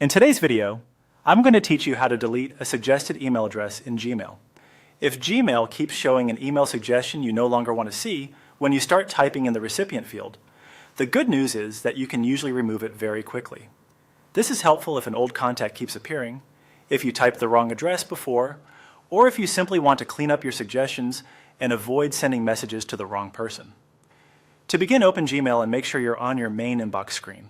In today's video, I'm going to teach you how to delete a suggested email address in Gmail. If Gmail keeps showing an email suggestion you no longer want to see when you start typing in the recipient field, the good news is that you can usually remove it very quickly. This is helpful if an old contact keeps appearing, if you typed the wrong address before, or if you simply want to clean up your suggestions and avoid sending messages to the wrong person. To begin, open Gmail and make sure you're on your main inbox screen.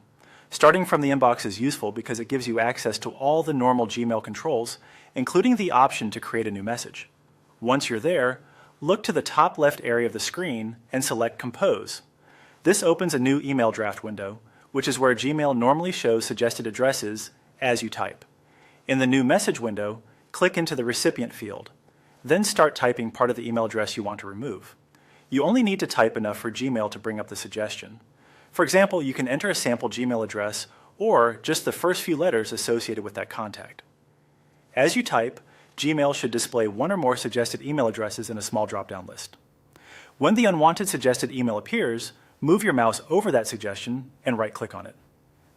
Starting from the inbox is useful because it gives you access to all the normal Gmail controls, including the option to create a new message. Once you're there, look to the top left area of the screen and select Compose. This opens a new email draft window, which is where Gmail normally shows suggested addresses as you type. In the new message window, click into the recipient field. Then start typing part of the email address you want to remove. You only need to type enough for Gmail to bring up the suggestion. For example, you can enter a sample Gmail address or just the first few letters associated with that contact. As you type, Gmail should display one or more suggested email addresses in a small drop-down list. When the unwanted suggested email appears, move your mouse over that suggestion and right-click on it.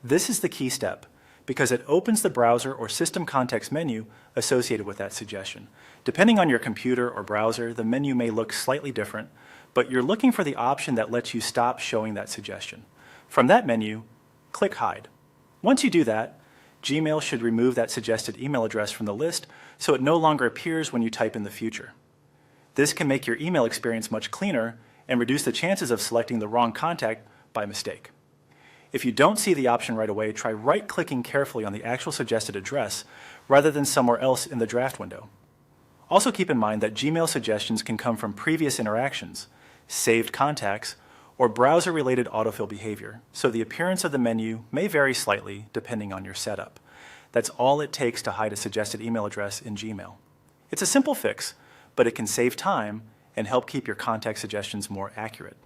This is the key step because it opens the browser or system context menu associated with that suggestion. Depending on your computer or browser, the menu may look slightly different, but you're looking for the option that lets you stop showing that suggestion. From that menu, click Hide. Once you do that, Gmail should remove that suggested email address from the list so it no longer appears when you type in the future. This can make your email experience much cleaner and reduce the chances of selecting the wrong contact by mistake. If you don't see the option right away, try right-clicking carefully on the actual suggested address rather than somewhere else in the draft window. Also keep in mind that Gmail suggestions can come from previous interactions, saved contacts, or browser-related autofill behavior, so the appearance of the menu may vary slightly depending on your setup. That's all it takes to hide a suggested email address in Gmail. It's a simple fix, but it can save time and help keep your contact suggestions more accurate.